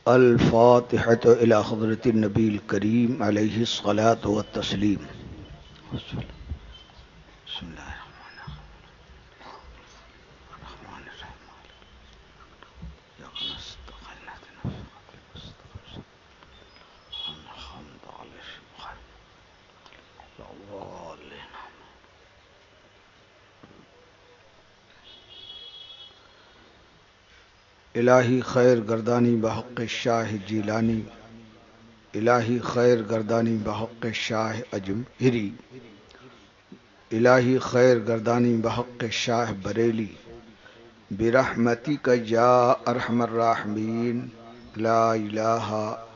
الفاتحة إلى حضرة النبي الكريم عليه الصلاة والتسليم. بسم الله الرحمن الرحيم. إياك نستعين اهدنا الصراط المستقيم الحمد لله الضالين. الہی خیر گردانی بحق شاہ جیلانی، الہی خیر گردانی بحق شاہ اجمہری، الہی خیر گردانی بحق شاہ بریلی، برحمتک یا ارحم الراحمین. لا الہ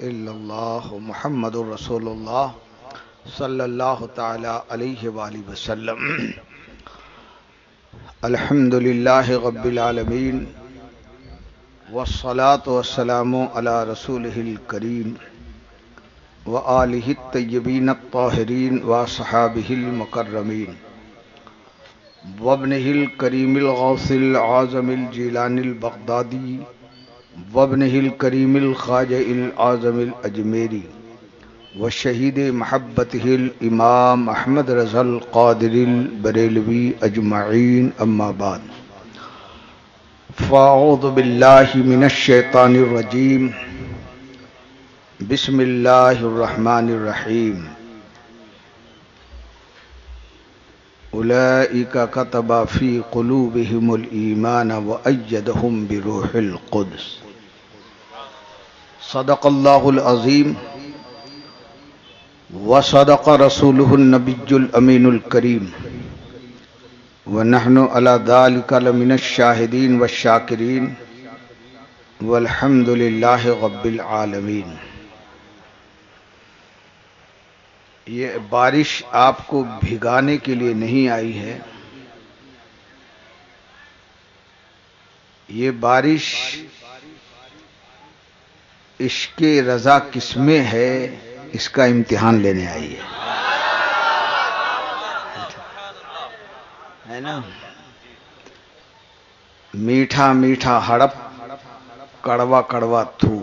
الا اللہ محمد رسول اللہ صلی اللہ تعالی علیہ وآلہ وسلم. الحمد للہ رب العالمین والصلاة والسلام علی رسولہ الکریم وآلہ الطیبین الطاہرین وصحابہ المکرمین وابنہ الکریم الغوث العظم الجیلانی البغدادی وابنہ الکریم الخواجہ العظم الاجمیری وشہید محبتہ الامام احمد رضا القادری البریلوی اجمعین. اما بعد فاعوذ باللہ من الشیطان الرجیم. بسم اللہ الرحمن الرحیم. اولئک کتب فی قلوبہم الایمان وأیدہم بروح القدس. صدق اللہ العظیم وصدق رسولہ النبی الامین الکریم ونحن علی ذلک لمن الشاہدین والشاکرین والحمد للہ رب العالمین. یہ بارش آپ کو بھگانے کے لیے نہیں آئی ہے، یہ بارش عشق رضا کس میں ہے اس کا امتحان لینے آئی ہے نا. میٹھا میٹھا ہڑپ، کڑوا کڑوا تھو.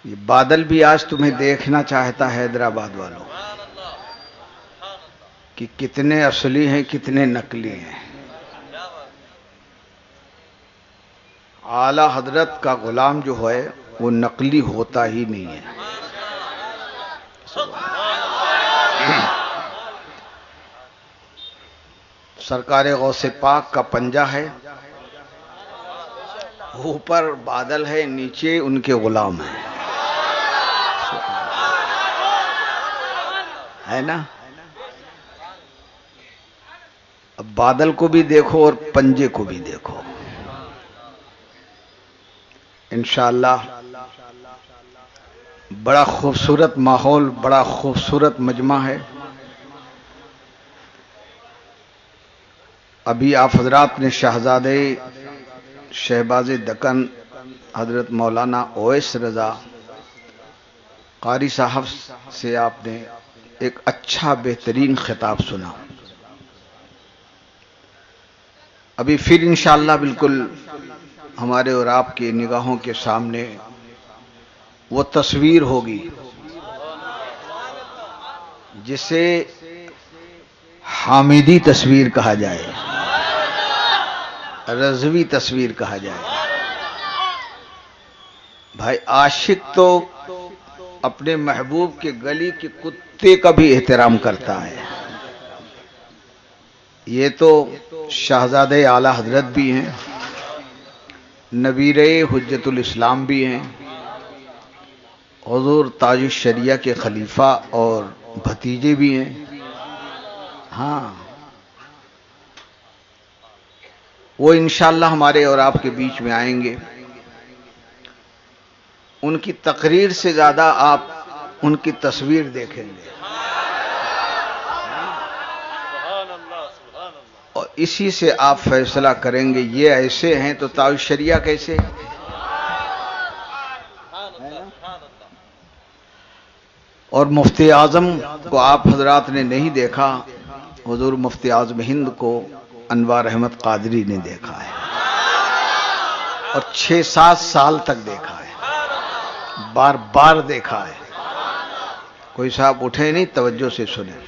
یہ بادل بھی آج تمہیں دیکھنا چاہتا ہے حیدرآباد والوں کہ کتنے اصلی ہیں کتنے نقلی ہیں. اعلی حضرت کا غلام جو ہے وہ نقلی ہوتا ہی نہیں ہے. سرکار غوث پاک کا پنجہ ہے، اوپر بادل ہے، نیچے ان کے غلام ہیں، ہے نا. اب بادل کو بھی دیکھو اور پنجے کو بھی دیکھو. انشاءاللہ بڑا خوبصورت ماحول، بڑا خوبصورت مجمع ہے. ابھی آپ حضرات نے شہزادے شہباز دکن حضرت مولانا اویس رضا قاری صاحب سے آپ نے ایک اچھا بہترین خطاب سنا. ابھی پھر انشاءاللہ بالکل ہمارے اور آپ کی نگاہوں کے سامنے وہ تصویر ہوگی جسے حامدی تصویر کہا جائے، رضوی تصویر کہا جائے. بھائی عاشق تو اپنے محبوب کے گلی کے کتے کا بھی احترام کرتا ہے. یہ تو شہزادے اعلی حضرت بھی ہیں، نویر حجت الاسلام بھی ہیں، حضور تاج الشریعہ کے خلیفہ اور بھتیجے بھی ہیں. ہاں وہ انشاءاللہ ہمارے اور آپ کے بیچ میں آئیں گے. ان کی تقریر سے زیادہ آپ ان کی تصویر دیکھیں گے اور اسی سے آپ فیصلہ کریں گے یہ ایسے ہیں تو تاج الشریعہ کیسے. اور مفتی اعظم کو آپ حضرات نے نہیں دیکھا، حضور مفتی اعظم ہند کو انوار احمد قادری نے دیکھا ہے اور 6-7 سال تک دیکھا ہے، بار بار دیکھا ہے۔ کوئی صاحب اٹھے نہیں، توجہ سے سنیں۔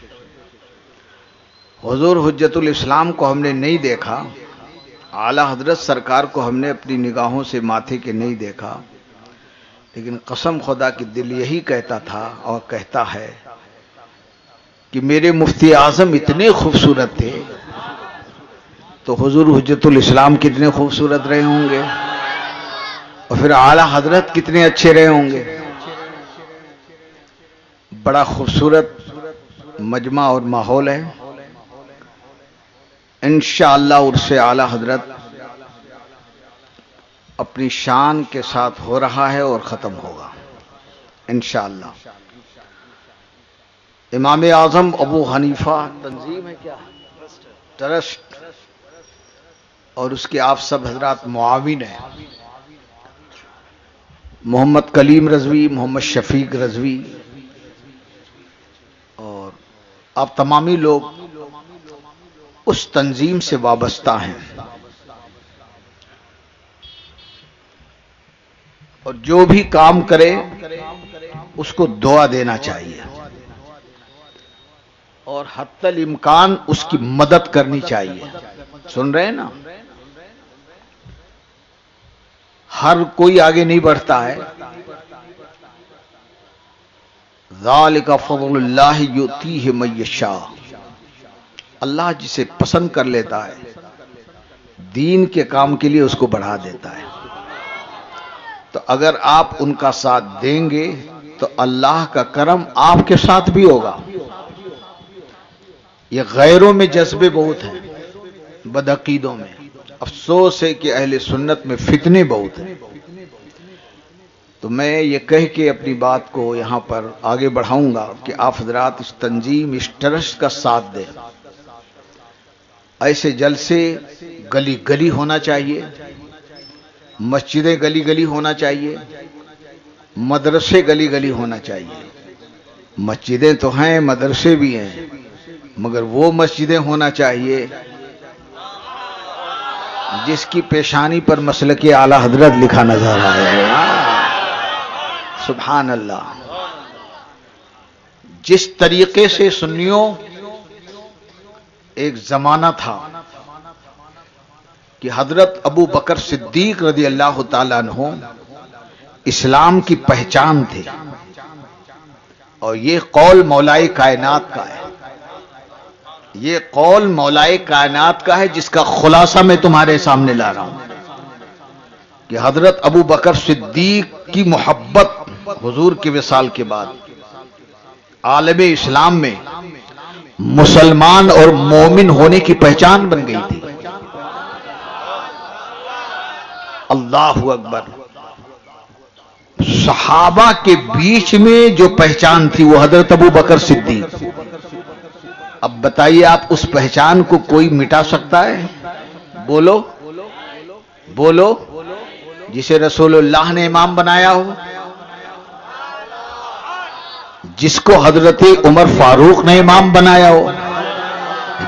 حضور حجت الاسلام کو ہم نے نہیں دیکھا، اعلی حضرت سرکار کو ہم نے اپنی نگاہوں سے ماتھے کے نہیں دیکھا، لیکن قسم خدا کی دل یہی کہتا تھا اور کہتا ہے کہ میرے مفتی اعظم اتنے خوبصورت تھے تو حضور حجت الاسلام کتنے خوبصورت رہے ہوں گے، اور پھر اعلی حضرت کتنے اچھے رہے ہوں گے۔ بڑا خوبصورت مجمع اور ماحول ہے، انشاءاللہ عرص اعلی حضرت اپنی شان کے ساتھ ہو رہا ہے اور ختم ہوگا انشاءاللہ۔ امام اعظم ابو حنیفہ تنظیم ہے کیا ٹرسٹ، اور اس کے آپ سب حضرات معاون ہیں، محمد کلیم رضوی، محمد شفیق رضوی، اور آپ تمامی لوگ اس تنظیم سے وابستہ ہیں، اور جو بھی کام کرے اس کو دعا دینا چاہیے اور حتی الامکان اس کی مدد کرنی چاہیے۔ سن رہے ہیں نا؟ ہر کوئی آگے نہیں بڑھتا ہے، ذالک فضل اللہ یؤتیہ من یشاء، اللہ جسے پسند کر لیتا ہے دین کے کام کے لیے اس کو بڑھا دیتا ہے۔ تو اگر آپ ان کا ساتھ دیں گے تو اللہ کا کرم آپ کے ساتھ بھی ہوگا۔ یہ غیروں میں جذبے بہت ہیں، بدعقیدوں میں، افسوس ہے کہ اہل سنت میں فتنے بہت ہیں۔ تو میں یہ کہہ کے اپنی بات کو یہاں پر آگے بڑھاؤں گا کہ آپ حضرات اس تنظیم، اس ٹرسٹ کا ساتھ دیں۔ ایسے جلسے گلی گلی ہونا چاہیے، مسجدیں گلی گلی ہونا چاہیے، مدرسے گلی گلی ہونا چاہیے۔ مسجدیں تو ہیں، مدرسے بھی ہیں، مگر وہ مسجدیں ہونا چاہیے جس کی پیشانی پر مسلک اعلی حضرت لکھا نظر آئے۔ سبحان اللہ۔ جس طریقے سے سنیوں ایک زمانہ تھا کہ حضرت ابو بکر صدیق رضی اللہ تعالیٰ عنہ اسلام کی پہچان تھے، اور یہ قول مولائے کائنات کا ہے، یہ قول مولائے کائنات کا ہے، جس کا خلاصہ میں تمہارے سامنے لا رہا ہوں کہ حضرت ابو بکر صدیق کی محبت حضور کے وصال کے بعد عالم اسلام میں مسلمان اور مومن ہونے کی پہچان بن گئی تھی۔ اللہ اکبر۔ صحابہ کے بیچ میں جو پہچان تھی وہ حضرت ابو بکر صدیق۔ اب بتائیے آپ اس پہچان کو کوئی مٹا سکتا ہے؟ بولو بولو، جسے رسول اللہ نے امام بنایا ہو، جس کو حضرت عمر فاروق نے امام بنایا ہو،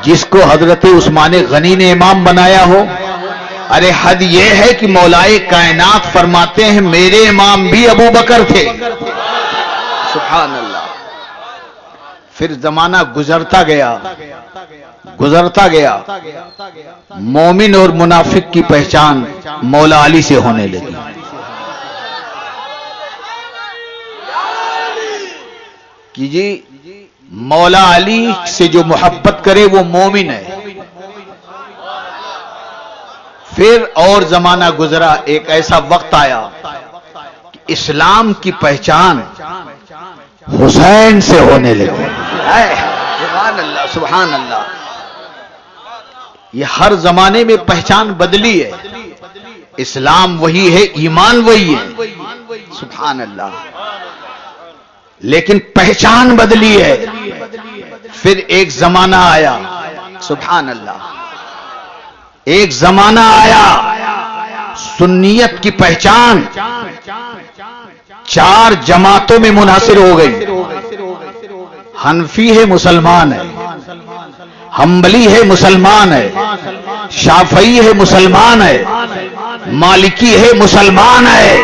جس کو حضرت عثمان غنی نے امام بنایا ہو۔ ارے حد یہ ہے کہ مولائے کائنات فرماتے ہیں میرے امام بھی ابو بکر تھے۔ سبحان اللہ۔ پھر زمانہ گزرتا گیا گزرتا گیا، مومن اور منافق کی پہچان مولا علی سے ہونے لگی۔ کہ جی مولا علی سے جو محبت کرے وہ مومن ہے۔ پھر اور زمانہ گزرا، ایک ایسا وقت آیا کہ اسلام کی پہچان حسین سے ہونے لگی۔ سبحان اللہ سبحان اللہ۔ یہ ہر زمانے میں پہچان بدلی ہے، اسلام وہی ہے، ایمان وہی ہے، سبحان اللہ، لیکن پہچان بدلی ہے۔ پھر ایک زمانہ آیا، سبحان اللہ، ایک زمانہ آیا سنیت کی پہچان 4 جماعتوں میں منحصر ہو گئی۔ حنفی ہے مسلمان ہے، حنبلی ہے مسلمان ہے، شافعی ہے مسلمان ہے، مالکی ہے مسلمان ہے،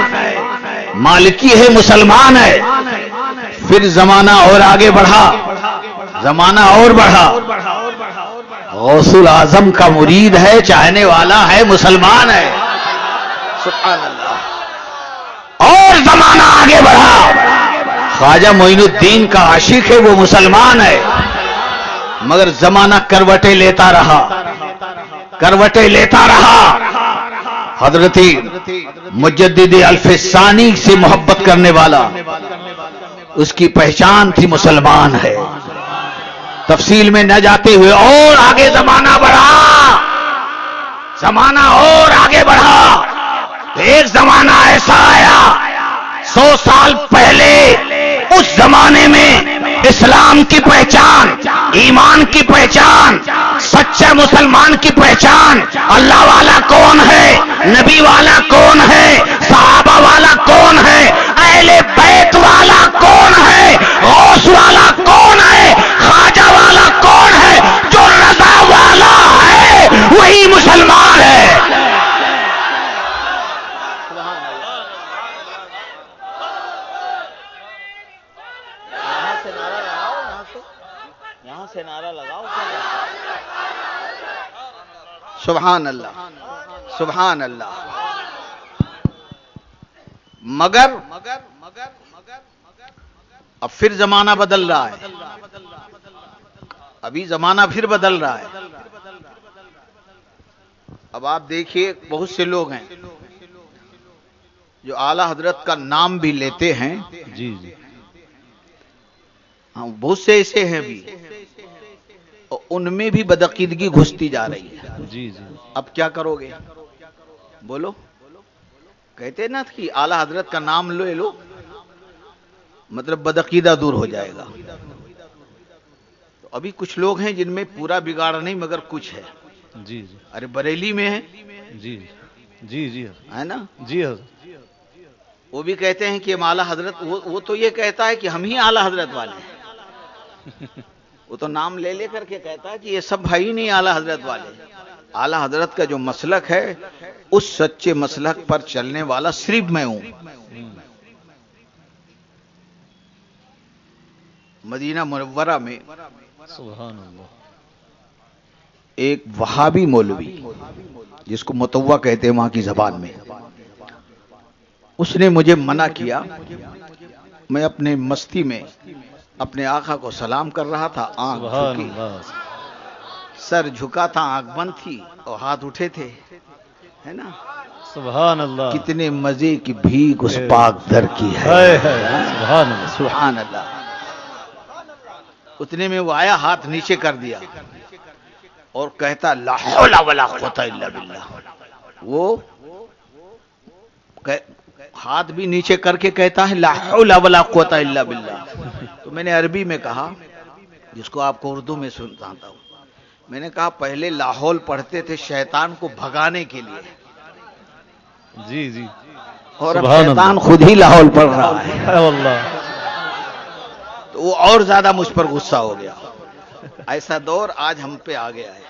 مالکی ہے مسلمان ہے. پھر زمانہ اور آگے بڑھا، زمانہ اور بڑھا. غوث الاعظم کا مرید ہے، چاہنے والا ہے، مسلمان ہے. سبحان اللہ. اور زمانہ آگے بڑھا، خواجہ معین الدین کا عاشق ہے، وہ مسلمان ہے. مگر زمانہ کروٹیں لیتا رہا، کروٹیں لیتا رہا. حضرت مجدد الف ثانی سے محبت کرنے والا، اس کی پہچان تھی مسلمان ہے. تفصیل میں نہ جاتے ہوئے اور آگے زمانہ بڑھا، زمانہ اور آگے بڑھا. ایک زمانہ ایسا آیا 100 سال پہلے، اس زمانے میں اسلام کی پہچان، ایمان کی پہچان، سچے مسلمان کی پہچان اللہ والا کون ہے، نبی والا کون ہے، صحابہ والا کون ہے، اہل بیت والا کون ہے، غوث والا کون ہے، خواجہ والا کون ہے. جو رضا والا ہے وہی مسلمان ہے. سبحان اللہ، سبحان اللہ. مگر اب پھر زمانہ بدل رہا ہے، ابھی زمانہ پھر بدل رہا ہے. اب آپ دیکھیے بہت سے لوگ ہیں جو اعلی حضرت کا نام بھی لیتے ہیں. جی جی ہاں، بہت سے ایسے ہیں بھی، اور ان میں بھی بدعقیدگی گھستی جا رہی ہے. جی جی اب کیا کرو گے؟ بولو. کہتے نا کہ اعلی حضرت کا نام لے لو، مطلب بدعقیدہ دور ہو جائے گا. تو ابھی کچھ لوگ ہیں جن میں پورا بگاڑ نہیں مگر کچھ ہے. جی جی ارے بریلی میں ہے، جی جی جی ہے نا، جی حضرت. وہ بھی کہتے ہیں کہ ہم اعلی حضرت، وہ تو یہ کہتا ہے کہ ہم ہی اعلی حضرت والے ہیں. وہ تو نام لے لے کر کے کہتا ہے کہ یہ سب بھائی نہیں اعلی حضرت والے. اعلی حضرت کا جو مسلک ہے، اس سچے مسلک پر چلنے والا صرف میں ہوں. مدینہ منورہ میں سبحان اللہ. ایک وہابی مولوی جس کو متوا کہتے ہیں وہاں کی زبان میں، اس نے مجھے منع کیا. میں اپنے مستی میں اپنے آقا کو سلام کر رہا تھا، آنکھ سبحان جھکی، اللہ. سر جھکا تھا، آنکھ بند تھی اور ہاتھ اٹھے تھے، ہے نا. سبحان اللہ. کتنے مزے کی بھیک اس پاک در کی ہے. ہائے ہائے. سبحان اللہ. سبحان اللہ. اتنے میں وہ آیا، ہاتھ نیچے کر دیا اور کہتا لا حول ولا قوت الا باللہ. وہ ہاتھ بھی نیچے کر کے کہتا ہے لا حول ولا قوت الا باللہ. تو میں نے عربی میں کہا، جس کو آپ کو اردو میں سناتا ہوں، میں نے کہا پہلے لاہور پڑھتے تھے شیطان کو بھگانے کے لیے، جی جی اور اب شیطان خود ہی لاہور پڑھ رہا ہے. واللہ. تو وہ اور زیادہ مجھ پر غصہ ہو گیا. ایسا دور آج ہم پہ آ گیا ہے.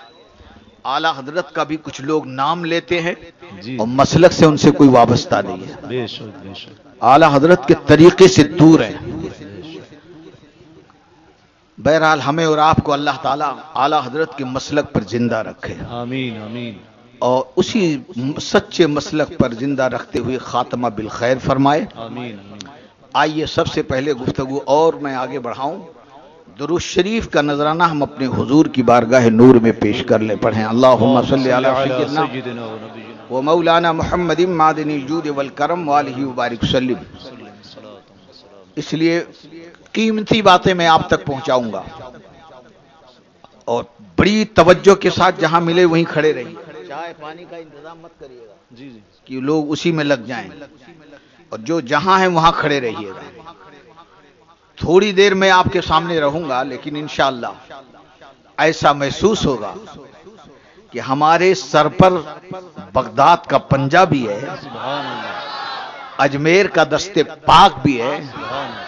اعلی حضرت کا بھی کچھ لوگ نام لیتے ہیں جی اور مسلک سے ان سے کوئی وابستہ نہیں ہے. بے شک بے شک. اعلی حضرت کے طریقے سے دور ہیں. بہرحال ہمیں اور آپ کو اللہ تعالیٰ اعلی حضرت کے مسلک پر زندہ رکھے، آمین آمین. اور اسی سچے مسلک پر زندہ رکھتے ہوئے خاتمہ بالخیر فرمائے. آمین. آئیے سب سے پہلے گفتگو اور میں آگے بڑھاؤں، درود شریف کا نذرانہ ہم اپنے حضور کی بارگاہ نور میں پیش کر لیں. پڑھیں اللہم صلی علی سیدنا و مولانا محمد معدن الجود والکرم والہ وبارک وسلم. اس لیے قیمتی باتیں میں آپ تک پہنچاؤں گا، اور بڑی توجہ کے ساتھ جہاں ملے وہیں کھڑے رہیے. چائے پانی کا انتظام مت کریے گا جی جی کہ لوگ اسی میں لگ جائیں، اور جو جہاں ہیں وہاں کھڑے رہیے گا. تھوڑی دیر میں آپ کے سامنے رہوں گا، لیکن انشاءاللہ ایسا محسوس ہوگا کہ ہمارے سر پر بغداد کا پنجہ بھی ہے، سبحان اللہ. اجمیر کا دست پاک بھی ہے، سبحان اللہ.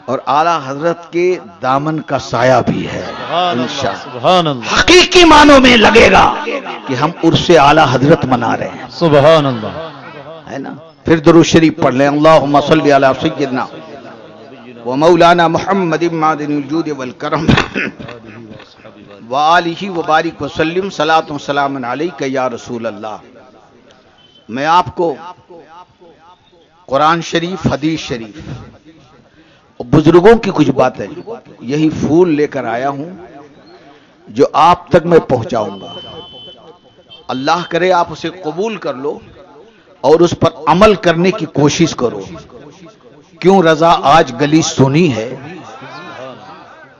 اور اعلیٰ حضرت کے دامن کا سایہ بھی ہے. سبحان اللہ. انشاءاللہ سبحان اللہ. حقیقی معنوں میں لگے گا کہ ہم عرس اعلی حضرت منا رہے ہیں، سبحان اللہ. ہے نا. پھر درود شریف پڑھ لیں. اللہم صلی علی سیدنا و مولانا محمد معدن الجود والکرم وآلہ وبارک وسلم. صلاۃ و سلام علیک یا رسول اللہ. میں آپ کو قرآن شریف، حدیث شریف اور بزرگوں کی کچھ باتیں یہی پھول لے کر آیا ہوں جو آپ تک میں پہنچاؤں گا. اللہ کرے آپ اسے قبول کر لو اور اس پر عمل کرنے کی کوشش کرو. کیوں رضا آج گلی سنی ہے؟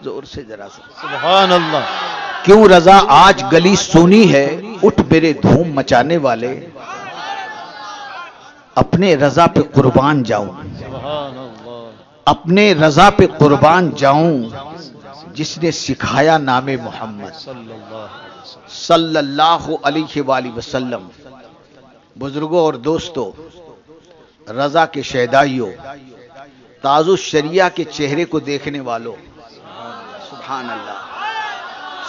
زور سے ذرا سا. سبحان اللہ. کیوں رضا آج گلی سنی ہے؟ اٹھ میرے دھوم مچانے والے، اپنے رضا پہ قربان جاؤں، سبحان اللہ. اپنے رضا پہ قربان جاؤں جس نے سکھایا نام محمد صلی اللہ علیہ وآلہ وسلم. بزرگوں اور دوستو، رضا کے شیدائیوں، تاج الشریعہ کے چہرے کو دیکھنے والوں، سبحان اللہ،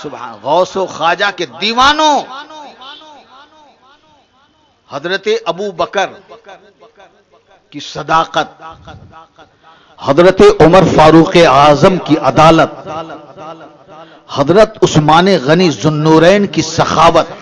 سبحان غوث و خواجہ کے دیوانوں، حضرت ابو بکر کی صداقت، حضرت عمر فاروق اعظم کی عدالت، حضرت عثمان غنی ذوالنورین کی سخاوت،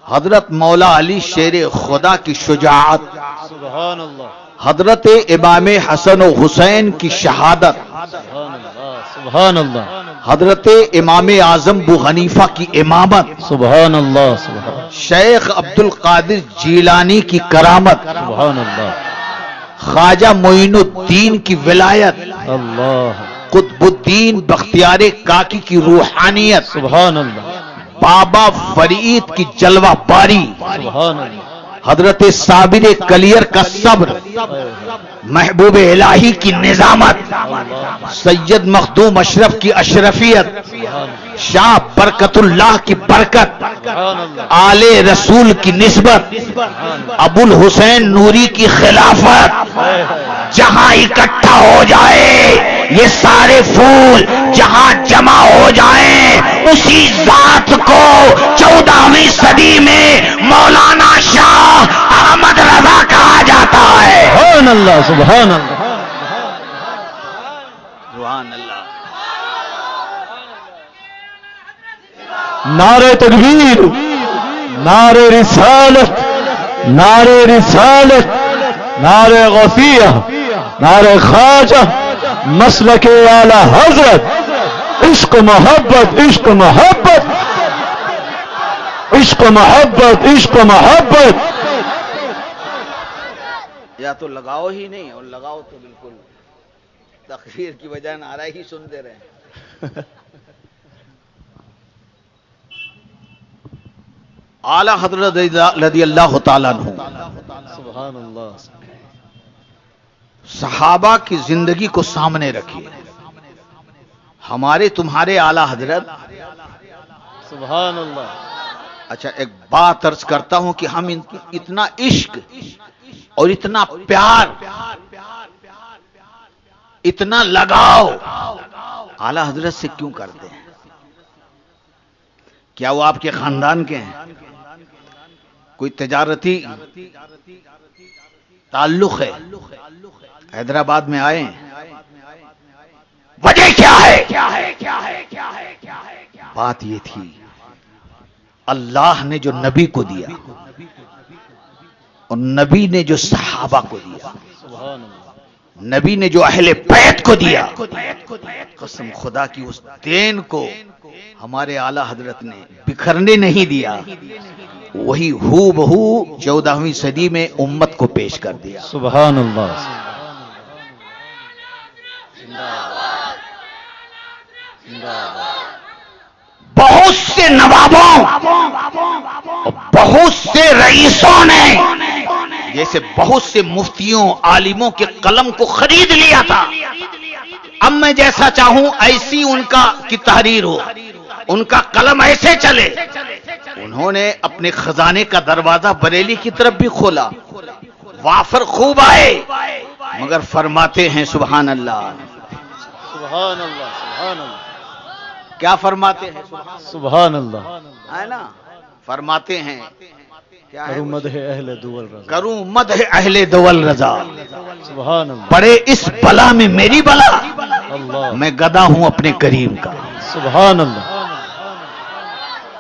حضرت مولا علی شیر خدا کی شجاعت، سبحان اللہ. حضرت امام حسن و حسین کی شہادت، سبحان اللہ. سبحان اللہ. حضرت امام اعظم ابو حنیفہ کی امامت، سبحان اللہ. سبحان شیخ عبد القادر جیلانی کی کرامت، سبحان اللہ. خواجہ معین الدین کی ولایت، اللہ. قطب الدین بختیار کاکی کی روحانیت، سبحان اللہ. بابا فرید کی جلوہ باری، سبحان اللہ. حضرت صابر کلیر کا صبر، محبوب الہی کی نظامت، سید مخدوم اشرف کی اشرفیت، شاہ برکت اللہ کی برکت، آل رسول کی نسبت، ابو الحسین نوری کی خلافت. جہاں اکٹھا ہو جائے یہ سارے پھول، جہاں جمع ہو جائیں اسی ذات کو 14ویں صدی میں مولانا شاہ احمد رضا کہا جاتا ہے. سبحان اللہ. سبحان اللہ. سبحان اللہ. نعرہ تکبیر، نعرہ رسالت، نعرہ رسالت، نعرہ غوثیہ، نعرہ خواجہ، مسلک اعلی حضرت، عشق محبت، عشق محبت، عشق محبت، عشق محبت. یا تو لگاؤ ہی نہیں، اور لگاؤ تو بالکل تقریر کی وجہ نعرہ ہی سنتے رہے. اعلی حضرت رضی اللہ تعالیٰ عنہ سبحان اللہ. صحابہ کی زندگی کو سامنے رکھیے. ہمارے تمہارے اعلی حضرت. سبحان اللہ. اچھا ایک بات عرض کرتا ہوں کہ ہم اتنا عشق اور اتنا پیار، اتنا لگاؤ اعلی حضرت سے کیوں کرتے ہیں؟ کیا وہ آپ کے خاندان کے ہیں؟ کوئی تجارتی تعلق ہے؟ حیدرآباد میں آئے ہیں؟ وجہ کیا ہے؟ بات یہ تھی اللہ نے جو نبی کو دیا اور نبی نے جو صحابہ کو دیا، نبی نے جو اہل بیت کو دیا، قسم خدا کی اس دین کو ہمارے اعلی حضرت نے بکھرنے نہیں دیا، وہی ہو بہو 14ویں صدی میں امت کو پیش کر دیا. سبحان اللہ. بہت سے نوابوں، بہت سے رئیسوں نے جیسے بہت سے مفتیوں، عالموں کے قلم کو خرید لیا تھا. اب میں جیسا چاہوں ایسی ان کی تحریر ہو، ان کا قلم ایسے چلے. انہوں نے اپنے خزانے کا دروازہ بریلی کی طرف بھی کھولا، وافر خوب آئے، مگر فرماتے ہیں سبحان اللہ. سبحان اللہ. سبحان اللہ. کیا فرماتے ہیں؟ سبحان اللہ. ہے نا. فرماتے ہیں کیا ہے؟ کروں مدح اہل دول رضا. کروں مدح اہل دول رضا، سبحان اللہ. پڑے اس بلا میں میری بلا، اللہ. میں گدا ہوں اپنے کریم کا، سبحان اللہ.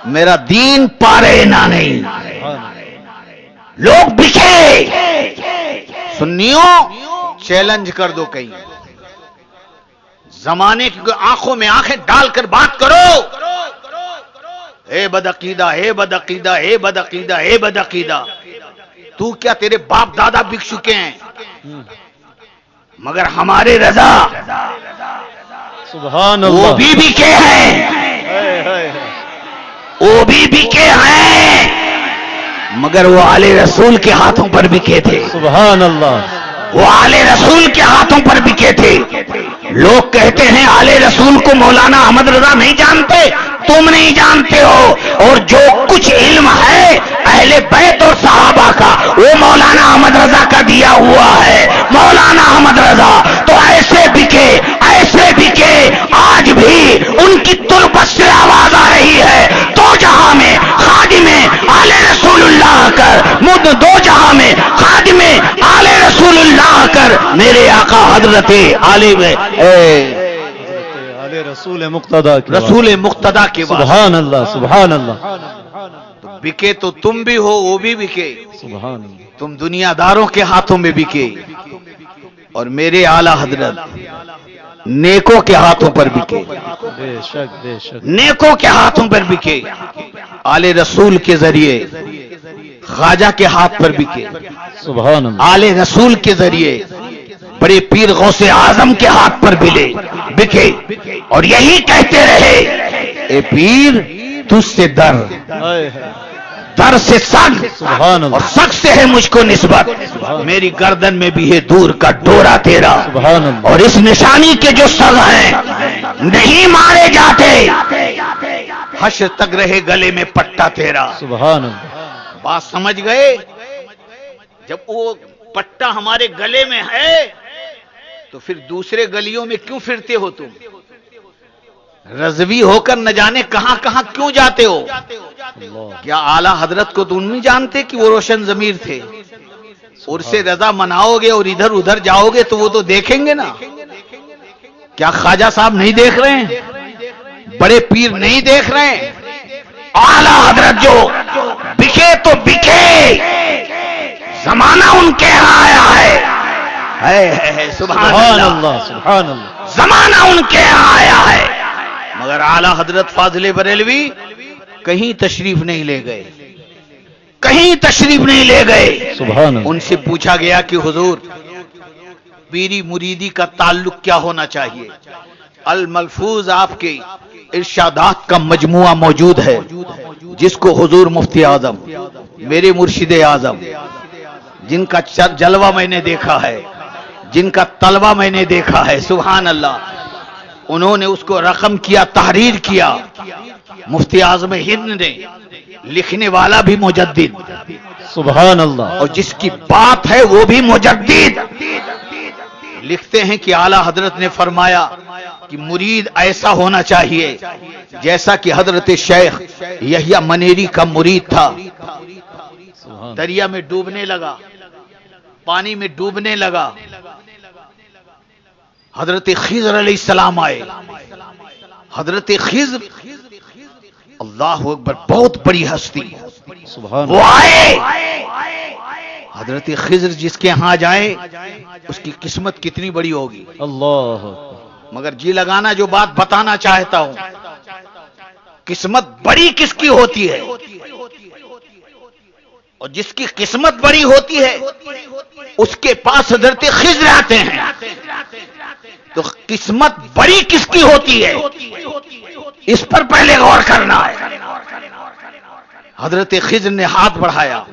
میرا دین پارے نہ نہیں. سبحان اللہ. لوگ بکھے، سنیوں چیلنج کر دو کہیں، زمانے کی آنکھوں میں آنکھیں ڈال کر بات کرو. اے بدعقیدہ، اے بدعقیدہ، اے بدعقیدہ، اے بدعقیدہ، تو کیا تیرے باپ دادا بک چکے ہیں، مگر ہمارے رضا سبحان وہ اللہ. بھی بکے ہیں، ہائے ہائے ہائے. وہ بھی بکے ہیں، مگر وہ آل رسول کے ہاتھوں پر بکے تھے، سبحان اللہ. وہ آل رسول کے ہاتھوں پر بکے تھے. لوگ کہتے ہیں آل رسول کو مولانا احمد رضا نہیں جانتے، تم نہیں جانتے ہو، اور جو کچھ علم ہے اہل بیت اور صحابہ کا وہ مولانا احمد رضا کا دیا ہوا ہے. مولانا احمد رضا تو ایسے بکے، ایسے بکے، آج بھی ان کی تربت سے آواز آ رہی ہے، دو جہاں میں خادم آل رسول اللہ کر، مد دو جہاں میں خادم آل رسول اللہ کر، میرے آقا حضرت علی میں آل رسول مقتدا کی بات. رسول مقتدا کے بعد سبحان اللہ. سبحان اللہ. بکے تو تم بھی ہو، وہ بھی بکے، سبحان اللہ. تم دنیا داروں کے ہاتھوں میں بکے، اور میرے اعلی حضرت نیکوں کے ہاتھوں پر بکے، بے شک بے شک. نیکوں کے ہاتھوں پر بکے، آل رسول کے ذریعے خواجہ کے ہاتھ پر بکے، سبحان اللہ. آل رسول کے ذریعے بڑے پیر غوث اعظم کے ہاتھ پر بکے، اور یہی کہتے رہے اے پیر تجھ سے در، ہائے ہائے. در سے سگ، سبحان اللہ. اور سگ سے ہے مجھ کو نسبت، میری گردن میں بھی ہے دور کا ڈورا تیرا، سبحان اللہ. اور اس نشانی کے جو سگ ہیں نہیں مارے جاتے، حشر تک رہے گلے میں پٹا تیرا. سبحان اللہ. بات سمجھ گئے؟ جب وہ پٹا ہمارے گلے میں ہے تو پھر دوسرے گلیوں میں کیوں پھرتے ہو تم؟ رضوی ہو کر نہ جانے کہاں کہاں کیوں جاتے ہو؟ اللہ. کیا اعلی حضرت کو تم نہیں جانتے کہ وہ روشن ضمیر تھے؟ اور سے رضا مناؤ گے اور ادھر ادھر جاؤ گے تو وہ تو دیکھیں گے نا. کیا خواجہ صاحب نہیں دیکھ رہے ہیں؟ بڑے پیر نہیں دیکھ رہے ہیں؟ اعلی حضرت جو بکے تو بکے، زمانہ ان کے یہاں آیا ہے. سبحان اللہ. سبحان اللہ. زمانہ ان کے یہاں آیا ہے، مگر اعلی حضرت فاضل بریلوی کہیں تشریف نہیں لے گئے، کہیں تشریف نہیں لے گئے. سبحان اللہ. ان سے پوچھا گیا کہ حضور پیری مریدی کا تعلق کیا ہونا چاہیے؟ الملفوظ آپ کے ارشادات کا مجموعہ موجود ہے، جس کو حضور مفتی اعظم میرے مرشد اعظم، جن کا جلوہ میں نے دیکھا ہے، جن کا طلبہ میں نے دیکھا ہے، سبحان اللہ، انہوں نے اس کو رقم کیا، تحریر کیا. مفتی اعظم ہند نے، لکھنے والا بھی مجدد، سبحان اللہ. اور جس کی بات ہے وہ بھی مجدد. لکھتے ہیں کہ اعلی حضرت نے فرمایا کہ مرید ایسا ہونا چاہیے جیسا کہ حضرت شیخ یحییٰ منیری کا مرید تھا. دریا میں ڈوبنے لگا، پانی میں ڈوبنے لگا، حضرت خضر علیہ السلام آئے. حضرت خضر، اللہ اکبر، بہت بڑی ہستی، سبحان وہ اللہ. آئے. حضرت خضر جس کے ہاں جائے اس کی قسمت کتنی بڑی ہوگی. اللہ. مگر جی لگانا جو بات بتانا چاہتا ہوں، قسمت بڑی کس کی ہوتی ہے؟ اور جس کی قسمت بڑی ہوتی ہے اس کے پاس حضرت خضر آتے ہیں. تو قسمت بڑی کس کی ہوتی ہے اس پر پہلے غور کرنا ہے. حضرت خضر نے ہاتھ بڑھایا،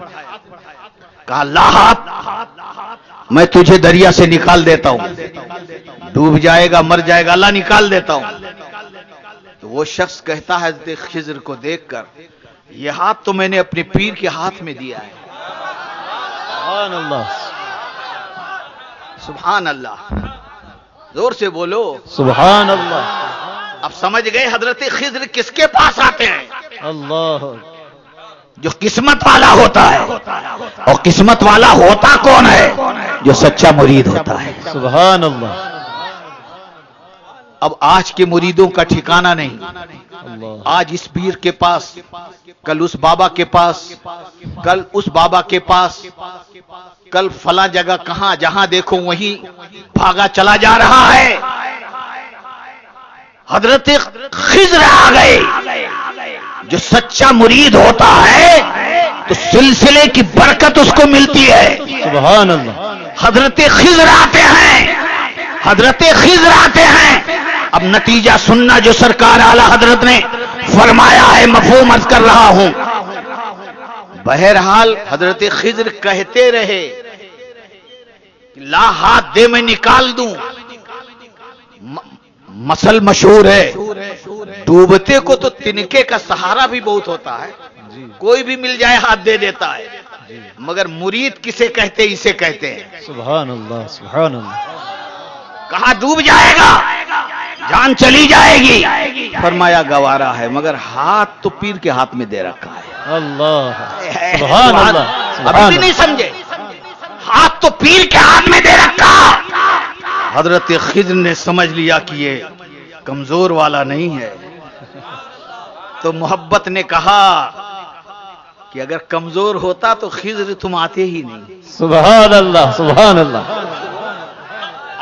کہا اللہ میں تجھے دریا سے نکال دیتا ہوں، ڈوب جائے گا مر جائے گا، اللہ نکال دیتا ہوں. تو وہ شخص کہتا ہے حضرت خضر کو دیکھ کر، یہ ہاتھ تو میں نے اپنے پیر کے ہاتھ میں دیا ہے. سبحان اللہ. سبحان اللہ. زور سے بولو سبحان اللہ. اب سمجھ گئے حضرت خضر کس کے پاس آتے ہیں؟ اللہ. جو قسمت والا ہوتا ہے، اور قسمت والا ہوتا کون ہے؟ جو سچا مرید ہوتا ہے۔ سبحان اللہ اب آج کے مریدوں کا ٹھکانہ نہیں، اللہ آج اس پیر کے پاس، کل اس بابا کے پاس، کل اس بابا کے پاس، کل فلاں جگہ، کہاں جہاں دیکھو وہیں بھاگا چلا جا رہا ہے۔ حضرت خضر آ گئے۔ جو سچا مرید ہوتا ہے تو سلسلے کی برکت اس کو ملتی ہے۔ سبحان اللہ حضرت خضر آتے ہیں، حضرت خضر آتے ہیں۔ اب نتیجہ سننا جو سرکار اعلی حضرت نے فرمایا ہے، مفہوم عرض کر رہا ہوں۔ بہرحال حضرت خضر کہتے رہے کہ لا ہاتھ دے میں نکال دوں۔ مثل مشہور ہے، ڈوبتے کو تو تنکے کا سہارا بھی بہت ہوتا ہے، کوئی بھی مل جائے ہاتھ دے دیتا ہے، مگر مرید کسے کہتے؟ اسے کہتے ہیں۔ سبحان اللہ سبحان اللہ کہا ڈوب جائے گا، جان چلی جائے گی، فرمایا گوارا ہے، مگر ہاتھ تو پیر کے ہاتھ میں دے رکھا ہے۔ اللہ سبحان اللہ ابھی بھی نہیں سمجھے؟ ہاتھ تو پیر کے ہاتھ میں دے رکھا۔ حضرت خضر نے سمجھ لیا کہ یہ کمزور والا نہیں ہے، تو محبت نے کہا کہ اگر کمزور ہوتا تو خضر تم آتے ہی نہیں، سبحان اللہ سبحان اللہ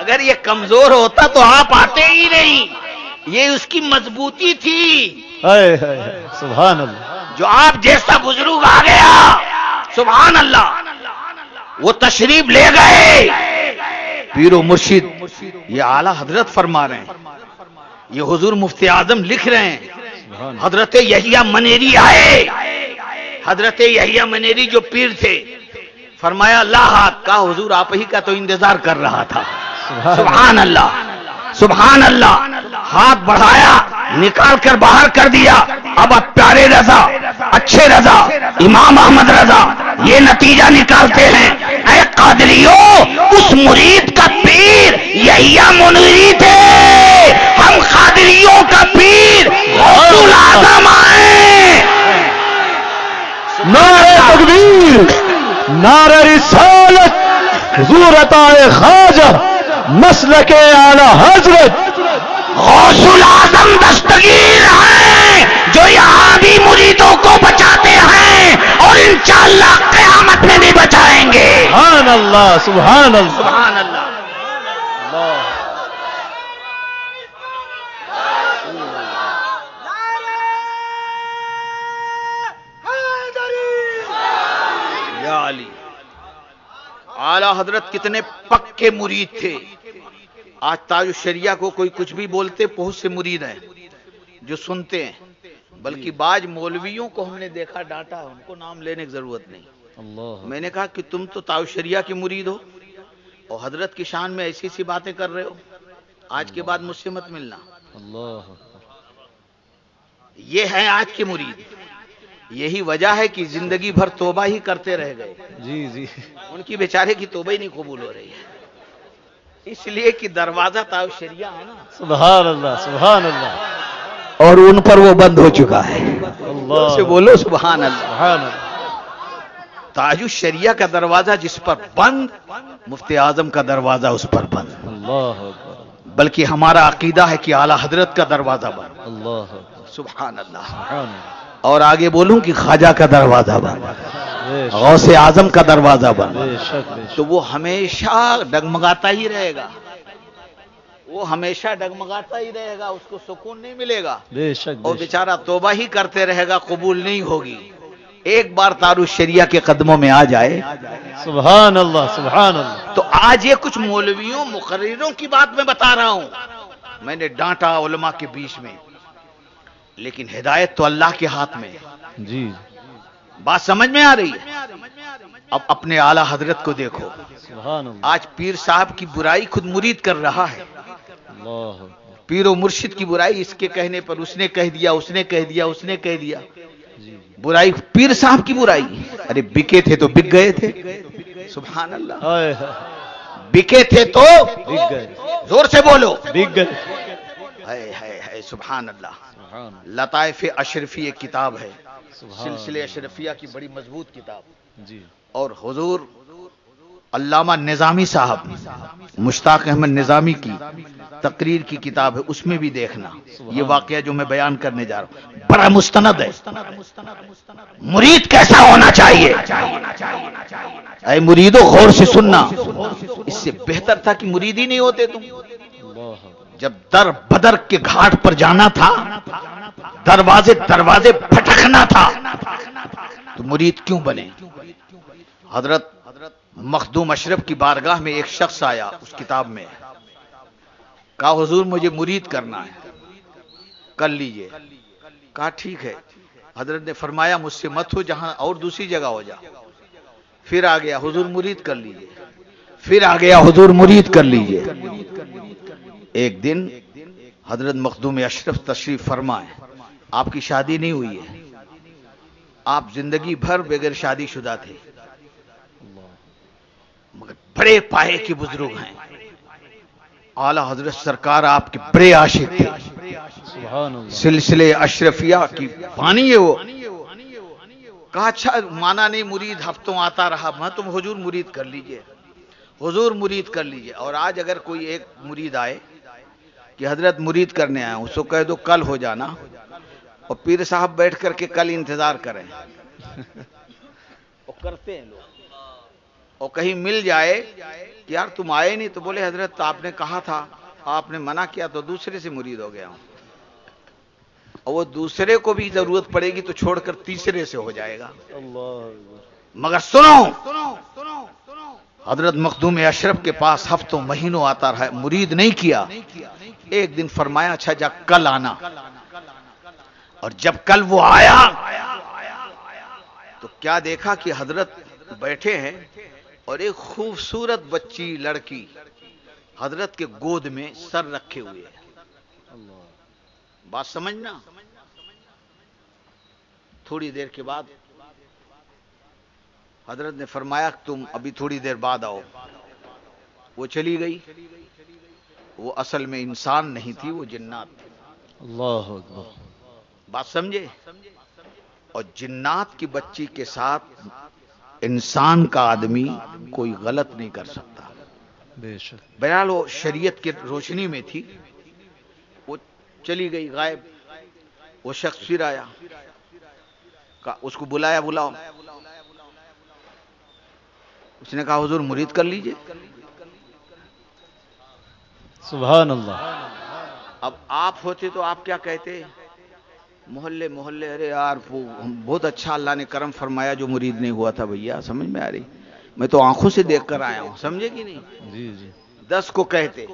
اگر یہ کمزور ہوتا تو آپ آتے ہی نہیں، یہ اس کی مضبوطی تھی۔ ہائے ہائے ہائے، سبحان اللہ جو آپ جیسا بزرگ آ گیا، سبحان اللہ، وہ تشریف لے گئے۔ پیر و مرشد یہ اعلی حضرت فرما رہے ہیں، یہ حضور مفتی اعظم لکھ رہے ہیں۔ حضرت یحییٰ منیری آئے، حضرت یحییٰ منیری جو پیر تھے، فرمایا اللہ ہاتھ کا، حضور آپ ہی کا تو انتظار کر رہا تھا۔ سبحان اللہ سبحان اللہ، ہاتھ بڑھایا، نکال کر باہر کر دیا۔ اب پیارے رضا، اچھے رضا، امام احمد رضا یہ نتیجہ نکالتے ہیں، اے قادریو، اس مرید کا پیر یحییٰ منیری تھے، ہم قادریوں کا پیر غوث الاعظم آئے۔ نعرہ تکبیر، نعرہ رسالت، حضور عطا خواجہ، مسلک اعلی حضرت غوث الاعظم دستگیر ہیں، جو یہاں بھی مریدوں کو بچاتے ہیں اور انشاءاللہ قیامت میں بھی بچائیں گے۔ سبحان اللہ سبحان اللہ سبحان اللہ۔ یا علی، اعلی حضرت کتنے پکے مرید تھے۔ آج تاج الشریعہ کو کوئی کچھ بھی بولتے، بہت سے مرید ہیں جو سنتے ہیں، بلکہ بعض مولویوں کو ہم نے دیکھا ڈانٹا، ان کو نام لینے کی ضرورت نہیں۔ اللہ میں نے کہا کہ تم تو تاج الشریعہ کے مرید ہو اور حضرت کی شان میں ایسی سی باتیں کر رہے ہو، آج کے بعد مجھ سے مت ملنا۔ اللہ یہ ہے آج کے مرید، یہی وجہ ہے کہ زندگی بھر توبہ ہی کرتے رہ گئے، جی جی ان کی بیچارے کی توبہ ہی نہیں قبول ہو رہی ہے، اس لیے کہ دروازہ تاج الشریعہ ہے نا، سبحان اللہ سبحان اللہ اور ان پر وہ بند ہو چکا ہے۔ اللہ سے بولو سبحان اللہ۔ سبحان اللہ تاج الشریعہ کا دروازہ جس پر بند، مفتی اعظم کا دروازہ اس پر بند، اللہ اکبر بلکہ ہمارا عقیدہ ہے کہ اعلی حضرت کا دروازہ بند۔ اللہ اکبر سبحان اللہ۔ سبحان اللہ اور آگے بولوں کہ خواجہ کا دروازہ بند، بے شک غوث اعظم کا دروازہ بند، بے شک بے شک تو وہ ہمیشہ ڈگمگاتا ہی رہے گا، وہ ہمیشہ ڈگمگاتا ہی رہے گا، اس کو سکون نہیں ملے گا، بے شک اور بے شک بیچارہ توبہ ہی کرتے رہے گا، قبول نہیں ہوگی۔ ایک بار تاج الشریعہ کے قدموں میں آ جائے سبحان اللہ سبحان اللہ تو آج یہ کچھ مولویوں مقرروں کی بات میں بتا رہا ہوں، میں نے ڈانٹا علماء کے بیچ میں، لیکن ہدایت تو اللہ کے ہاتھ میں ہے۔ جی بات سمجھ میں آ رہی ہے؟ اب اپنے اعلی حضرت کو دیکھو، سبحان اللہ آج پیر صاحب کی برائی خود مرید کر رہا ہے، اللہ اکبر پیر و مرشد کی برائی اس کے کہنے پر اس نے کہہ دیا، اس نے کہہ دیا، اس نے کہہ دیا، جی برائی پیر صاحب کی برائی۔ ارے بکے تھے تو بک گئے تھے، سبحان اللہ، ہائے ہائے بکے تھے تو بک گئے زور سے بولو، بک گئے ہے سبحان اللہ۔ سبحان اللہ لطائف اشرفی ایک کتاب ہے، سلسلے اشرفیہ کی بڑی مضبوط کتاب. جی اور حضور علامہ نظامی صاحب مشتاق احمد نظامی کی تقریر کی کتاب ہے، اس میں بھی دیکھنا یہ واقعہ جو میں بیان کرنے جا رہا ہوں بڑا مستند ہے. مرید کیسا ہونا چاہیے؟ اے مریدو غور سے سننا، اس سے بہتر تھا کہ مرید ہی نہیں ہوتے تم. اللہ جب در بدر کے گھاٹ پر جانا تھا، دروازے پھٹکنا تھا، تو مرید کیوں بنے؟ حضرت مخدوم اشرف کی بارگاہ میں ایک شخص آیا، اس کتاب میں کہا حضور مجھے مرید کرنا ہے، کر لیجئے. کہا ٹھیک ہے. حضرت نے فرمایا مجھ سے مت ہو، جہاں اور دوسری جگہ ہو جا. پھر آ گیا حضور مرید کر لیجئے، پھر آ گیا حضور مرید کر لیجئے. ایک دن حضرت مخدوم اشرف تشریف فرمائے، آپ کی شادی نہیں ہوئی ہے، آپ زندگی بھر بغیر شادی شدہ تھے، مگر بڑے پائے کے بزرگ ہیں. اعلی حضرت سرکار آپ کے بڑے عاشق تھے، سبحان اللہ. سلسلے اشرفیہ کی بانی ہے وہ. کہا اچھا مانا نہیں، مرید ہفتوں آتا رہا. میں تم حضور مرید کر لیجئے، حضور مرید کر لیجئے. اور آج اگر کوئی ایک مرید آئے کہ حضرت مرید کرنے آئے، اس کو کہہ دو کل ہو جانا، اور پیر صاحب بیٹھ کر کے کل انتظار کریں. وہ کرتے ہیں لوگ. اور کہیں مل جائے کہ یار تم آئے نہیں، تو بولے حضرت آپ نے کہا تھا، آپ نے منع کیا تو دوسرے سے مرید ہو گیا ہوں. اور وہ دوسرے کو بھی ضرورت پڑے گی تو چھوڑ کر تیسرے سے ہو جائے گا. اللہ مگر سنو، حضرت مخدوم اشرف کے پاس ہفتوں مہینوں آتا رہا، مرید نہیں کیا. ایک دن فرمایا اچھا جا کل آنا. اور جب کل وہ آیا تو کیا دیکھا کہ حضرت بیٹھے ہیں اور ایک خوبصورت بچی لڑکی حضرت کے گود میں سر رکھے ہوئے ہے. بات سمجھنا. تھوڑی دیر کے بعد حضرت نے فرمایا تم ابھی تھوڑی دیر بعد آؤ. وہ چلی گئی. وہ اصل میں انسان نہیں تھی، وہ جنات تھی. اللہ اکبر. بات سمجھے؟ اور جنات کی بچی کے ساتھ انسان کا آدمی کوئی غلط نہیں کر سکتا. بے شک. بہرحال وہ شریعت کی روشنی میں تھی. وہ چلی گئی غائب. وہ شخص پھر آیا، اس کو بلایا، بلاؤ. اس نے کہا حضور مرید کر لیجئے. سبحان اللہ. اب آپ ہوتے تو آپ کیا کہتے؟ محلے ارے یار وہ بہت اچھا اللہ نے کرم فرمایا جو مرید نہیں ہوا تھا. بھیا سمجھ میں آ رہی؟ میں تو آنکھوں سے دیکھ کر آیا ہوں. سمجھے کہ نہیں؟ جی جی 10 کو کہتے.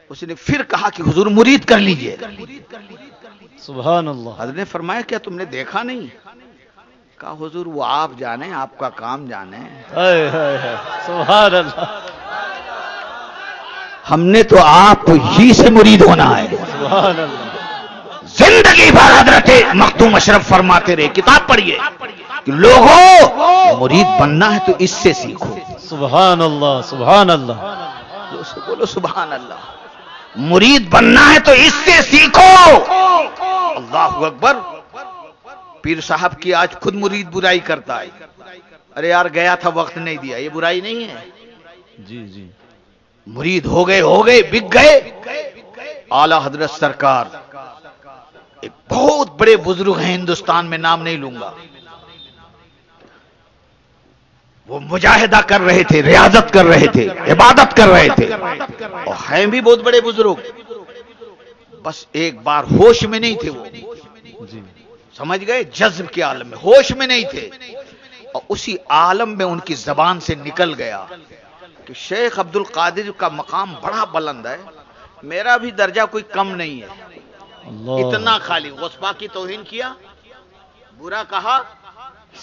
اس نے پھر کہا کہ حضور مرید کر لیجئے. سبحان اللہ. حضرت نے فرمایا کیا تم نے دیکھا نہیں؟ کہا حضور وہ آپ جانے، آپ کا کام جانے. ہائے ہائے ہائے. سبحان اللہ. ہم نے تو آپ ہی سے مرید ہونا ہے. سبحان اللہ. زندگی بھر حضرت مخدوم اشرف فرماتے رہے، کتاب پڑھیے کہ لوگوں مرید بننا ہے تو اس سے سیکھو. سبحان اللہ. سبحان اللہ. بولو سبحان اللہ. مرید بننا ہے تو اس سے سیکھو. اللہ اکبر. پیر صاحب کی آج خود مرید برائی کرتا ہے. ارے یار گیا تھا وقت نہیں دیا، یہ برائی نہیں ہے. جی جی مرید ہو گئے بک گئے. اعلی حضرت سرکار ایک بہت بڑے بزرگ ہیں ہندوستان میں، نام نہیں لوں گا. وہ مجاہدہ کر رہے تھے، ریاضت کر رہے تھے، عبادت کر رہے تھے، اور ہیں بھی بہت بڑے بزرگ. بس ایک بار ہوش میں نہیں تھے. وہ جی سمجھ گئے؟ جذب کے عالم میں ہوش میں نہیں تھے. اور اسی عالم میں ان کی زبان سے نکل گیا کہ شیخ عبد القادر کا مقام بڑا بلند ہے، میرا بھی درجہ کوئی کم نہیں ہے. اللہ. اتنا خالی غصبہ کی توہین کیا، برا کہا،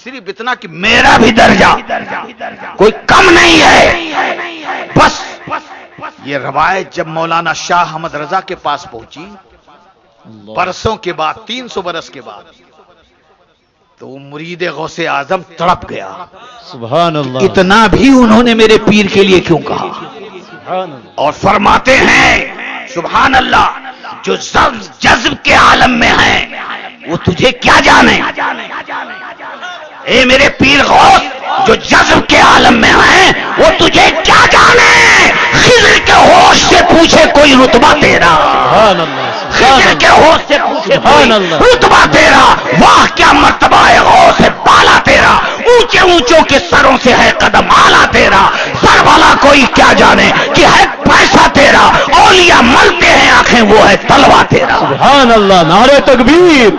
صرف اتنا کہ میرا بھی درجہ کوئی کم نہیں ہے. بس یہ روایت جب مولانا شاہ احمد رضا کے پاس پہنچی اللہ. برسوں کے بعد، 300 برس کے بعد، تو وہ مرید غوث اعظم تڑپ گیا. سبحان اللہ. اتنا بھی انہوں نے میرے پیر کے لیے کیوں کہا؟ سبحان اللہ. اور فرماتے ہیں سبحان اللہ، جو جذب کے عالم میں ہیں وہ تجھے کیا جانے؟ اے میرے پیر غوث جو جذب کے عالم میں ہیں، وہ تجھے کیا جانے؟ خضر کے ہوش سے پوچھے کوئی رتبہ تیرا، سبحان اللہ خضر کے ہوش سے پوچھے کوئی سبحان اللہ رتبہ تیرا، واہ کیا مرتبہ ہے غوث بالا تیرا، اونچے اونچوں کے سروں سے ہے قدم آلا تیرا، سر والا کوئی کیا جانے کہ ہے پیسہ تیرا، اولیاء ملتے ہیں آنکھیں وہ ہے تلوا تیرا۔ سبحان اللہ، نعرہ تکبیر،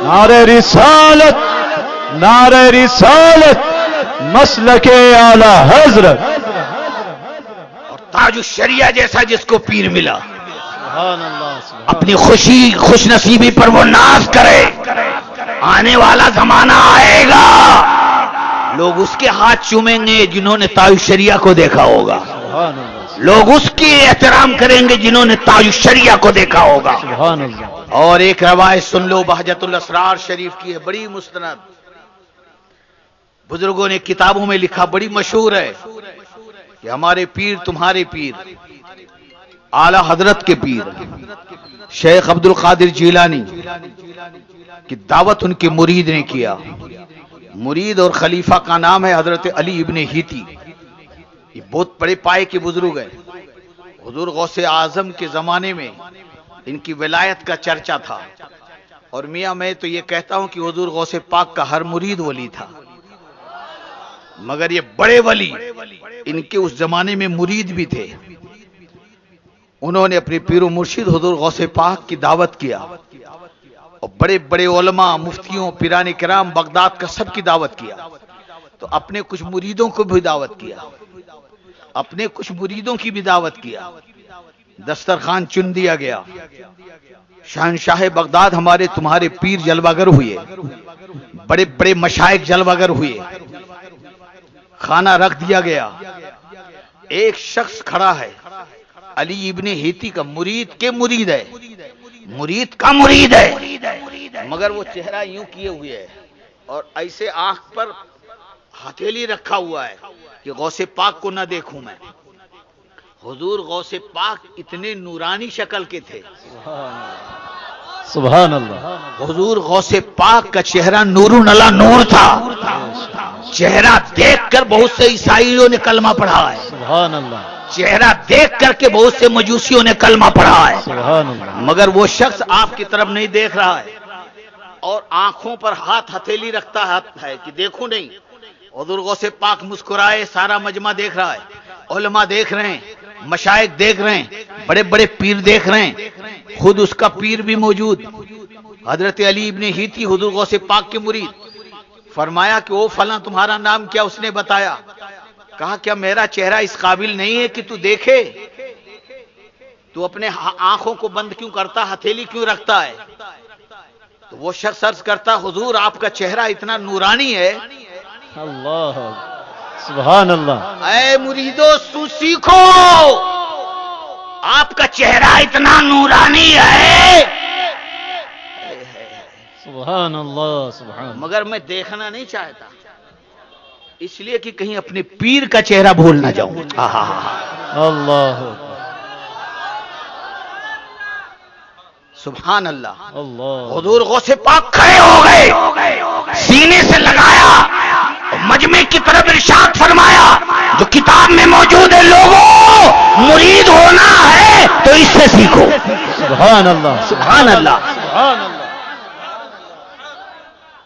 نعرہ رسالت، نعرہ رسالت، مسلک اعلی حضرت، اور تاج الشریعہ جیسا جس کو پیر ملا سبحان اللہ سبحان اپنی خوش نصیبی پر وہ ناز کرے۔ آنے والا زمانہ آئے گا لوگ اس کے ہاتھ چومیں گے جنہوں نے تاج الشریعہ کو دیکھا ہوگا، سبحان اللہ لوگ اس کی احترام کریں گے جنہوں نے تاج الشریعہ کو دیکھا ہوگا۔ سبحان اللہ۔ اور ایک روایت سن لو بہجت الاسرار شریف کی ہے، بڑی مستند، بزرگوں نے کتابوں میں لکھا، بڑی مشہور ہے کہ ہمارے پیر تمہارے پیر، اعلی حضرت کے پیر شیخ عبد القادر جیلانی کی دعوت ان کے مرید نے کیا۔ مرید اور خلیفہ کا نام ہے حضرت علی ابن ہیتی، یہ بہت بڑے پائے کے بزرگ ہیں۔ حضور غوث اعظم کے زمانے میں ان کی ولایت کا چرچا تھا، اور میاں میں تو یہ کہتا ہوں کہ حضور غوث پاک کا ہر مرید ولی تھا، مگر یہ بڑے ولی ان کے اس زمانے میں مرید بھی تھے۔ انہوں نے اپنے پیر و مرشد حضور غوث پاک کی دعوت کیا، اور بڑے بڑے علماء، مفتیوں، پیران کرام بغداد کا سب کی دعوت کیا، تو اپنے کچھ مریدوں کو بھی دعوت کیا، اپنے کچھ مریدوں کی بھی دعوت کیا، دسترخوان چن دیا گیا۔ شہنشاہ بغداد ہمارے تمہارے پیر جلوہ گر ہوئے، بڑے بڑے مشائخ جلوہ گر ہوئے، کھانا رکھ دیا گیا۔ ایک شخص کھڑا ہے، علی ابن ہیتی کا مرید کے مرید ہے، مرید کا مرید ہے، مگر وہ چہرہ یوں کیے ہوئے ہے اور ایسے آنکھ پر ہتھیلی رکھا ہوا ہے کہ غوث پاک کو نہ دیکھوں میں۔ حضور غوث پاک اتنے نورانی شکل کے تھے، سبحان اللہ، حضور غوث پاک کا چہرہ نور نلا نور تھا، چہرہ دیکھ کر بہت سے عیسائیوں نے کلمہ پڑھا ہے، سبحان اللہ، چہرہ دیکھ کر کے بہت سے مجوسیوں نے کلمہ پڑھا ہے، سبحان اللہ، مگر وہ شخص آپ کی طرف نہیں دیکھ رہا ہے اور آنکھوں پر ہاتھ ہتھیلی رکھتا ہے کہ دیکھوں نہیں۔ حضور غوث پاک مسکرائے، سارا مجمع دیکھ رہا ہے، علماء دیکھ رہے ہیں، مشائخ دیکھ رہے ہیں، بڑے بڑے پیر دیکھ رہے ہیں، خود اس کا پیر بھی موجود حضرت علی ابن ہیتی حضور غوث پاک کے مرید۔ فرمایا کہ او فلاں تمہارا نام کیا؟ اس نے بتایا۔ کہا کیا میرا چہرہ اس قابل نہیں ہے کہ تو دیکھے؟ تو اپنے آنکھوں کو بند کیوں کرتا، ہتھیلی کیوں رکھتا ہے؟ تو وہ شخص عرض کرتا حضور آپ کا چہرہ اتنا نورانی ہے۔ اللہ، سبحان اللہ، اے مریدو سیکھو، آپ کا چہرہ اتنا نورانی ہے، سبحان اللہ، سبحان اللہ، مگر میں دیکھنا نہیں چاہتا، اس لیے کہ کہیں اپنے پیر کا چہرہ بھول نہ جاؤں۔ اللہ، سبحان اللہ۔ اللہ، حضور غوث پاک کھڑے ہو گئے، سینے سے لگایا، مجمع کی طرف ارشاد فرمایا جو کتاب میں موجود ہے، لوگوں مرید ہونا ہے تو اس سے سیکھو۔ سبحان اللہ، سبحان اللہ۔ سبحان اللہ،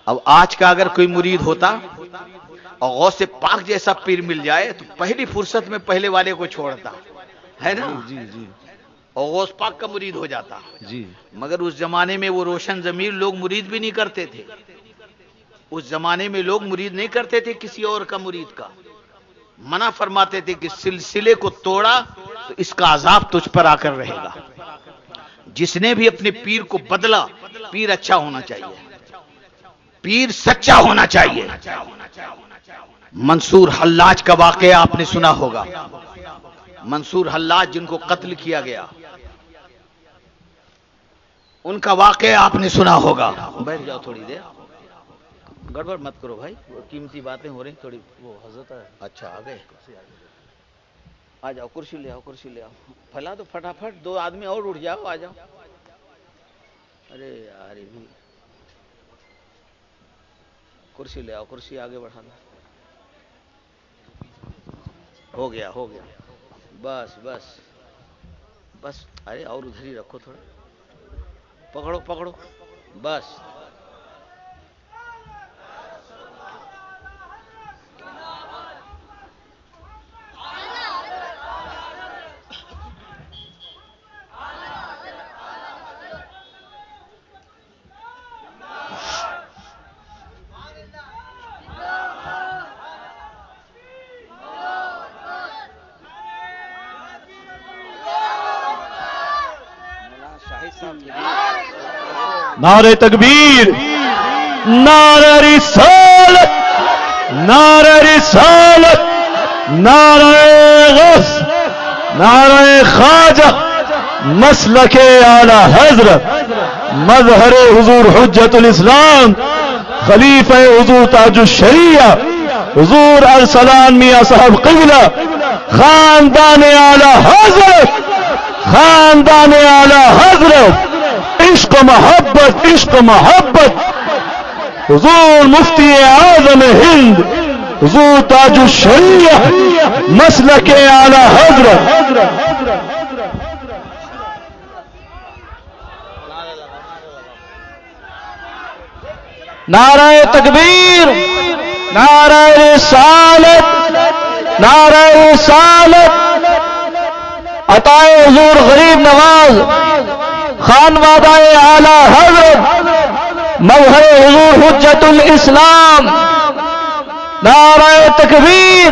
اب آج کا اگر کوئی مرید ہوتا اور غوث پاک جیسا پیر مل جائے تو پہلی فرصت میں پہلے والے کو چھوڑتا ہے نا، جی جی اور غوث پاک کا مرید ہو جاتا، جی، مگر اس زمانے میں وہ روشن ضمیر لوگ مرید بھی نہیں کرتے تھے، اس زمانے میں لوگ مرید نہیں کرتے تھے کسی اور کا مرید کا، منع فرماتے تھے کہ سلسلے کو توڑا تو اس کا عذاب تجھ پر آ کر رہے گا۔ جس نے بھی اپنے پیر کو بدلا، پیر اچھا ہونا چاہیے، پیر سچا ہونا چاہیے۔ منصور حلاج کا واقعہ آپ نے سنا ہوگا، منصور حلاج جن کو قتل کیا گیا، ان کا واقعہ آپ نے سنا ہوگا۔ بیٹھ جاؤ تھوڑی دیر، گڑبڑ مت کرو بھائی، قیمتی باتیں ہو رہی تھوڑی۔ وہ حضرت ہے، اچھا آ گئے، آ جاؤ، کرسی لے آؤ، کرسی لے آؤ، پھیلا دو فٹافٹ، دو آدمی اور اٹھ جاؤ، آ جاؤ۔ ارے یار یہ بھی کرسی لے آؤ، کرسی آگے بڑھانا. ہو گیا ہو گیا، بس بس بس. ارے اور ادھر ہی رکھو تھوڑا، پکڑو پکڑو بس. نعرہ تکبیر، نعرہ رسالت، نعرہ رسالت، نعرہ غوث، نعرہ خواجہ، مسلک اعلی حضرت، مظہر حضور حجت الاسلام، خلیفہ حضور تاج الشریعہ، حضور ارسلان میاں صاحب قبلہ، خاندان اعلی حضرت، خاندان اعلی حضرت، عشق محبت، عشق محبت، حضور مفتی اعظم ہند، حضور تاج الشریعہ، مسلک اعلی حضرت. نعرہ تکبیر، نعرہ رسالت، نعرہ رسالت، عطائے حضور غریب نواز، خانوادہ اعلی حضرت، مظہر حضور حجت الاسلام. نعرہ تکبیر،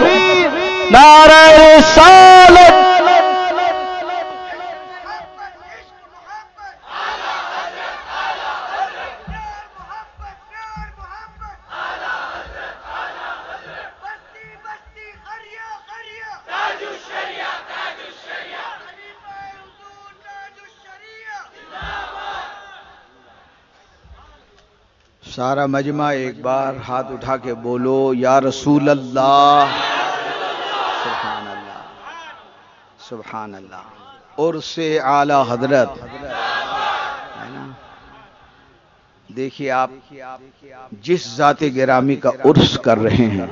نعرہ رسالت. سارا مجمع ایک بار ہاتھ اٹھا کے بولو یا رسول اللہ. سبحان اللہ، سبحان اللہ. اور سے اعلی حضرت ہے نا. دیکھیے آپ جس ذات گرامی کا عرس کر رہے ہیں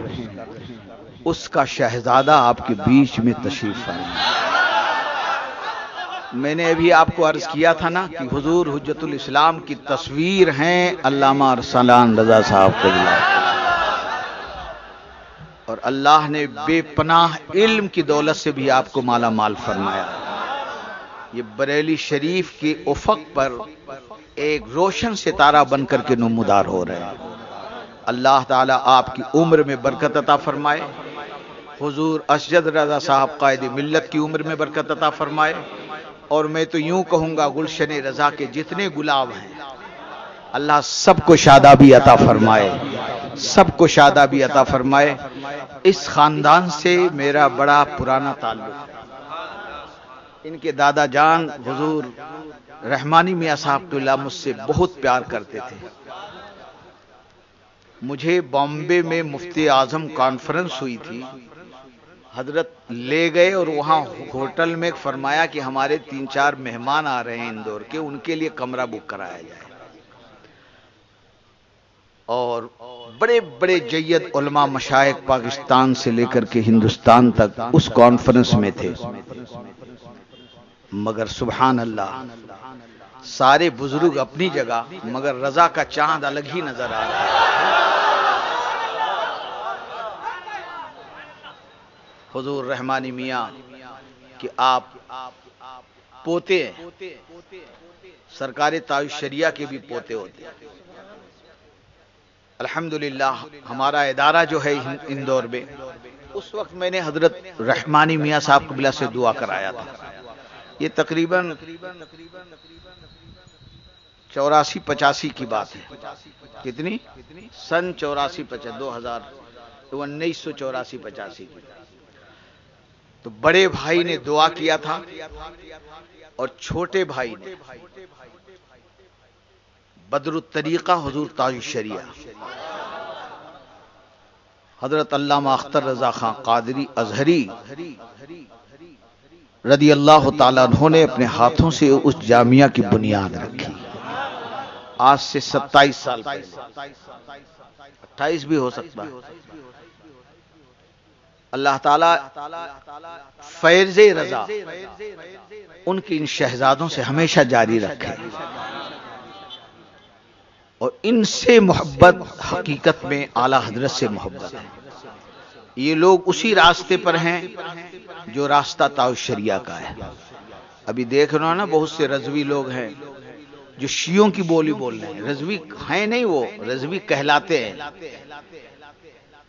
اس کا شہزادہ آپ کے بیچ میں تشریف فرما. میں نے ابھی آپ کو عرض کیا تھا نا کہ حضور حجت الاسلام کی تصویر ہیں علامہ ارسلان رضا صاحب قبلہ، اور اللہ نے بے پناہ علم کی دولت سے بھی آپ کو مالا مال فرمایا. یہ بریلی شریف کے افق پر ایک روشن ستارہ بن کر کے نمودار ہو رہے ہیں. اللہ تعالیٰ آپ کی عمر میں برکت عطا فرمائے. حضور اسجد رضا صاحب قائد ملت کی عمر میں برکت عطا فرمائے. اور میں تو یوں کہوں گا گلشن رضا کے جتنے گلاب ہیں اللہ سب کو شادابی عطا فرمائے، سب کو شادابی عطا فرمائے. اس خاندان سے میرا بڑا پرانا تعلق. ان کے دادا جان حضور رحمانی میاں صاحب اللہ مجھ سے بہت پیار کرتے تھے. مجھے بامبے میں مفتی اعظم کانفرنس ہوئی تھی، حضرت لے گئے اور وہاں ہوٹل میں فرمایا کہ ہمارے 3-4 مہمان آ رہے ہیں اندور کے، ان کے لیے کمرہ بک کرایا جائے. اور بڑے بڑے جید علماء مشائخ پاکستان سے لے کر کے ہندوستان تک اس کانفرنس میں تھے. مگر سبحان اللہ سارے بزرگ اپنی جگہ، مگر رضا کا چاند الگ ہی نظر آ رہا ہے. حضور رحمانی میاں کہ آپ پوتے ہیں، سرکار تاج الشریعہ کے بھی پوتے ہوتے ہیں. الحمدللہ ہمارا ادارہ جو ہے اندور میں، اس وقت میں نے حضرت رحمانی میاں صاحب قبلہ سے دعا کرایا تھا. یہ تقریباً 84-85 کی بات ہے. کتنی؟ سن 1984-85 کی. تو بڑے بھائی نے دعا کیا تھا اور چھوٹے بھائی نے بدر الطریقہ حضور تاج الشریعہ حضرت علامہ اختر رضا خان قادری ازہری رضی اللہ تعالیٰ عنہ نے اپنے ہاتھوں سے اس جامعہ کی بنیاد رکھی. آج سے 27 سال پہلے 28 بھی ہو سکتا ہے۔ اللہ تعالیٰ فیض رضا ان کی ان شہزادوں سے ہمیشہ جاری رکھے، اور ان سے محبت حقیقت میں اعلیٰ حضرت سے محبت ہے۔ یہ لوگ اسی راستے پر ہیں جو راستہ تاؤ شریعہ کا ہے۔ ابھی دیکھ رہے ہو نا، بہت سے رضوی لوگ ہیں جو شیعوں کی بولی بول رہے ہیں۔ رضوی ہیں نہیں، وہ رضوی کہلاتے ہیں،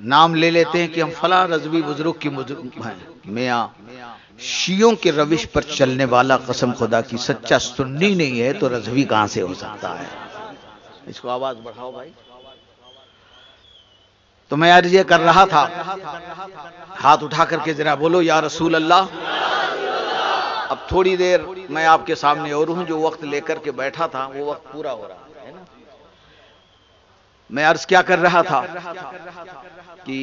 نام لے لیتے ہیں کہ ہم فلاں رضوی بزرگ کی ہیں۔ میاں شیعوں کے روش پر چلنے والا قسم خدا کی سچا سنی نہیں ہے تو رضوی کہاں سے ہو سکتا ہے؟ اس کو آواز بڑھاؤ بھائی۔ تو میں عرض یہ کر رہا تھا، ہاتھ اٹھا کر کے ذرا بولو یا رسول اللہ۔ اب تھوڑی دیر میں آپ کے سامنے اور ہوں، جو وقت لے کر کے بیٹھا تھا وہ وقت پورا ہو رہا ہے نا۔ میں عرض کیا کر رہا تھا کہ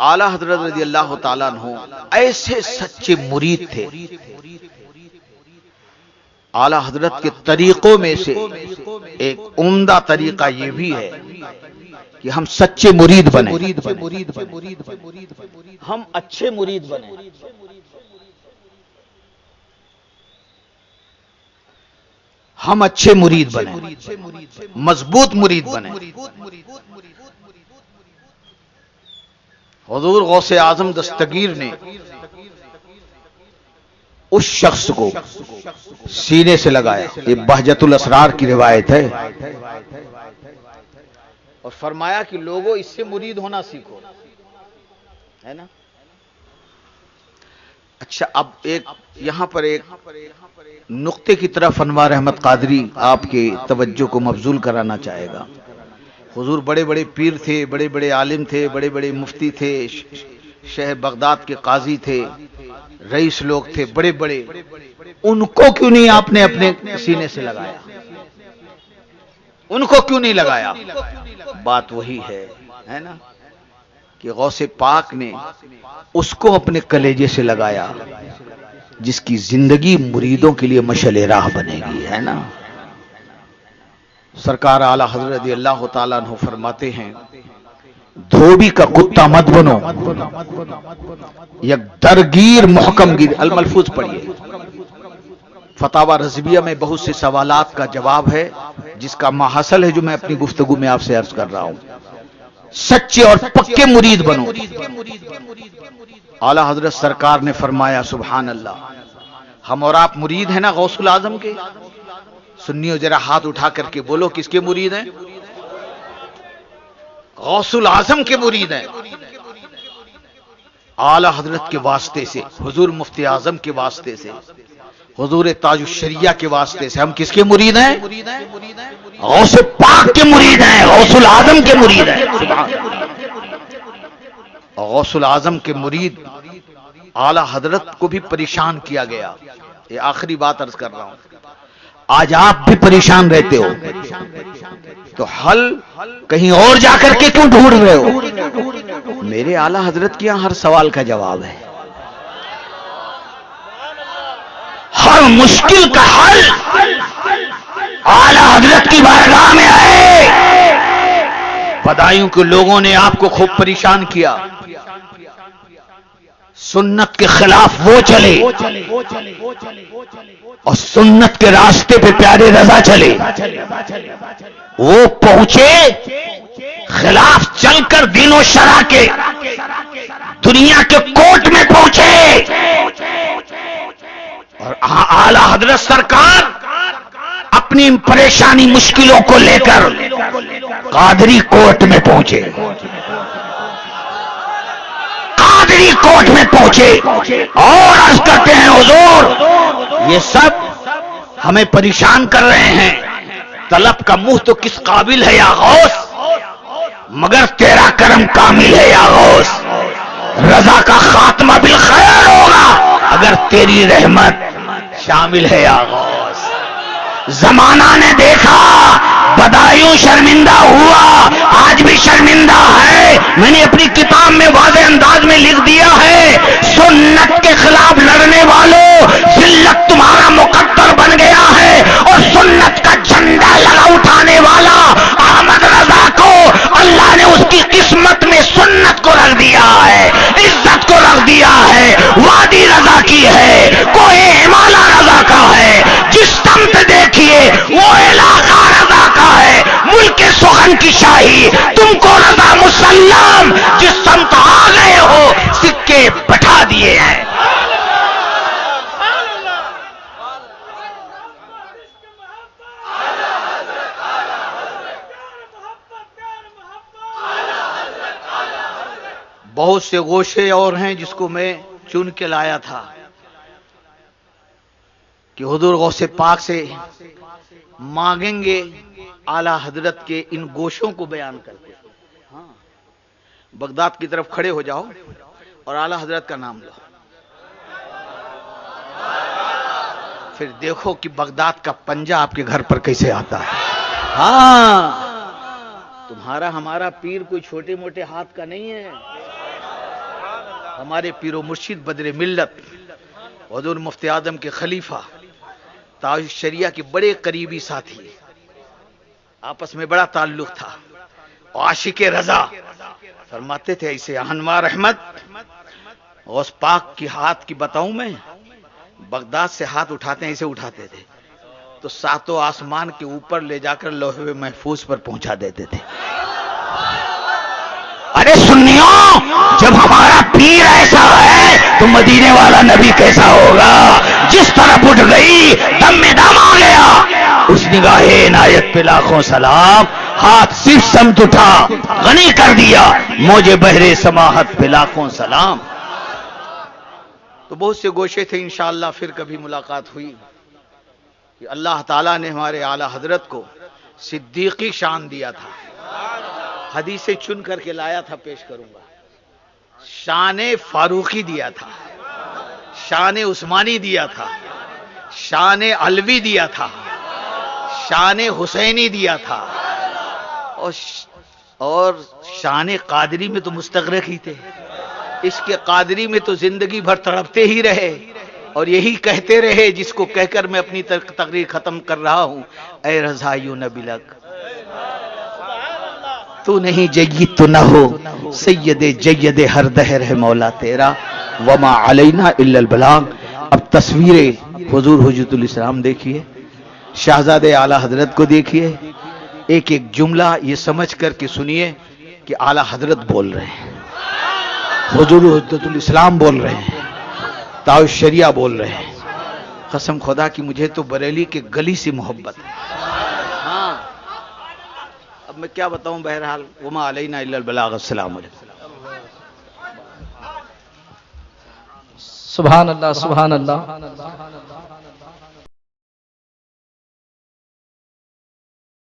اعلیٰ حضرت رضی اللہ تعالیٰ عنہ ایسے سچے مرید تھے۔ اعلیٰ حضرت کے طریقوں میں سے ایک عمدہ طریقہ یہ بھی ہے کہ ہم سچے مرید بنیں، ہم اچھے مرید بنیں۔ ہم اچھے مرید بنیں، مضبوط مرید بنیں۔ حضور غوث اعظم دستگیر نے اس شخص کو سینے سے لگایا، یہ بہجت الاسرار کی روایت ہے، اور فرمایا کہ لوگوں اس سے مرید ہونا سیکھو، ہے نا۔ اچھا، اب ایک یہاں پر ایک نقطے کی طرف انوار احمد قادری آپ کے توجہ کو مبذول کرانا چاہے گا۔ حضور بڑے بڑے پیر تھے، بڑے بڑے عالم تھے، بڑے بڑے مفتی تھے، شہر بغداد کے قاضی تھے، رئیس لوگ تھے بڑے بڑے، ان کو کیوں نہیں آپ نے اپنے سینے سے لگایا؟ ان کو کیوں نہیں لگایا؟ بات وہی ہے نا کہ غوث پاک نے اس کو اپنے کلیجے سے لگایا جس کی زندگی مریدوں کے لیے مشعل راہ بنے گی، ہے نا۔ سرکار اعلیٰ حضرت رضی اللہ تعالیٰ عنہ فرماتے ہیں، دھوبی کا کتا مت بنو، یک درگیر محکم گیر۔ الملفوظ پڑھیے، فتاوی رضویہ میں بہت سے سوالات کا جواب ہے جس کا ماحصل ہے جو میں اپنی گفتگو میں آپ سے عرض کر رہا ہوں۔ سچے اور پکے مرید بنو۔ اعلیٰ حضرت سرکار نے فرمایا، سبحان اللہ، ہم اور آپ مرید ہیں نا غوث العظم کے؟ سنیو ذرا ہاتھ اٹھا کر کے بولو، کس کے مرید ہیں؟ غوث العظم کے مرید ہیں۔ اعلیٰ حضرت کے واسطے سے، حضور مفتی اعظم کے واسطے سے، حضور تاج الشریعہ کے واسطے سے ہم کس کے مرید ہیں؟ غوث پاک کے مرید ہیں، غوث العظم کے مرید ہیں۔ غوث العظم کے مرید اعلیٰ حضرت کو بھی پریشان کیا گیا۔ یہ آخری بات عرض کر رہا ہوں، آج آپ بھی پریشان رہتے ہو تو حل کہیں اور جا کر کے کیوں ڈھونڈ رہے ہو؟ میرے اعلیٰ حضرت کے یہاں ہر سوال کا جواب ہے، ہر مشکل کا حل اعلیٰ حضرت کی بارگاہ میں آئے۔ بدایوں کے لوگوں نے آپ کو خوب پریشان کیا، سنت کے خلاف وہ چلے اور سنت کے راستے پہ پیارے رضا چلے، وہ پہنچے خلاف چل کر دین و شرع کے دنیا کے کوٹ میں پہنچے، اور اعلیٰ حضرت سرکار اپنی پریشانی مشکلوں کو لے کر قادری کوٹ میں پہنچے، قادری کوٹ میں پہنچے اور عرض کرتے ہیں، حضور یہ سب ہمیں پریشان کر رہے ہیں، طلب کا منہ تو کس قابل ہے یا غوث، مگر تیرا کرم کامل ہے یا غوث، رضا کا خاتمہ بالخیر ہوگا اگر تیری رحمت شامل ہے یا غوث۔ زمانہ نے دیکھا، بدایوں شرمندہ ہوا، آج بھی شرمندہ ہے۔ میں نے اپنی کتاب میں واضح انداز میں لکھ دیا ہے، سنت کے خلاف لڑنے والوں، ذلت تمہارا مقدر بن گیا ہے، اور سنت کا جھنڈا لگا اٹھانے والا دیا ہے، عزت کو رکھ دیا ہے، وادی رضا کی ہے، کوئی ہمالہ رضا کا ہے، جس سمت دیکھیے وہ علاقہ رضا کا ہے، ملک سخن کی شاہی تم کو رضا مسلم، جس سمت آ گئے ہو سکے بٹھا دیے ہیں۔ بہت سے گوشے اور ہیں جس کو میں چن کے لایا تھا کہ حضور غوث پاک سے مانگیں گے اعلی حضرت کے ان گوشوں کو بیان کر کے۔ ہاں، بغداد کی طرف کھڑے ہو جاؤ اور اعلی حضرت کا نام لو، پھر دیکھو کہ بغداد کا پنجہ آپ کے گھر پر کیسے آتا ہے۔ ہاں، تمہارا ہمارا پیر کوئی چھوٹے موٹے ہاتھ کا نہیں ہے، ہمارے پیر و مرشد بدر ملت حضور مفتی اعظم کے خلیفہ تاج الشریعہ کے بڑے قریبی ساتھی، آپس میں بڑا تعلق تھا، عاشق رضا، فرماتے تھے ایسے انوار احمد غوث پاک کی ہاتھ کی بتاؤں میں، بغداد سے ہاتھ اٹھاتے ہیں ایسے اٹھاتے تھے تو ساتوں آسمان کے اوپر لے جا کر لوح محفوظ پر پہنچا دیتے تھے۔ ارے سنیوں، جب ہمارا پیر ایسا ہے تو مدینے والا نبی کیسا ہوگا؟ جس طرف اٹھ گئی دم میں دم آ گیا، اس نگاہ عنایت پہ لاکھوں سلام، ہاتھ صرف سمت اٹھا غنی کر دیا، موجے بحر سماحت پہ لاکھوں سلام۔ تو بہت سے گوشے تھے، انشاءاللہ پھر کبھی ملاقات ہوئی کہ اللہ تعالیٰ نے ہمارے اعلی حضرت کو صدیقی شان دیا تھا، حدیثیں چن کر کے لایا تھا، پیش کروں گا۔ شان فاروقی دیا تھا، شان عثمانی دیا تھا، شان علوی دیا تھا، شان حسینی دیا تھا، اور شان قادری میں تو مستغرق ہی تھے، اس کے قادری میں تو زندگی بھر تڑپتے ہی رہے اور یہی کہتے رہے، جس کو کہہ کر میں اپنی تقریر ختم کر رہا ہوں، اے رضا یوں نہ بلک، تو نہیں جید تو نہ ہو، سید جید ہر دہر ہے مولا تیرا، وما علینا الا البلاغ۔ اب تصویر حضور حجت الاسلام دیکھیے، شہزادے اعلی حضرت کو دیکھیے، ایک ایک جملہ یہ سمجھ کر کے سنیے کہ اعلی حضرت بول رہے ہیں، حضور حجت الاسلام بول رہے ہیں، تاج الشریعہ بول رہے ہیں۔ قسم خدا کی مجھے تو بریلی کے گلی سے محبت ہے۔ ہاں، اب میں کیا بتاؤں، بہرحال وما علینا الا البلاغ۔ السلام علیکم۔ سبحان اللہ، سبحان اللہ۔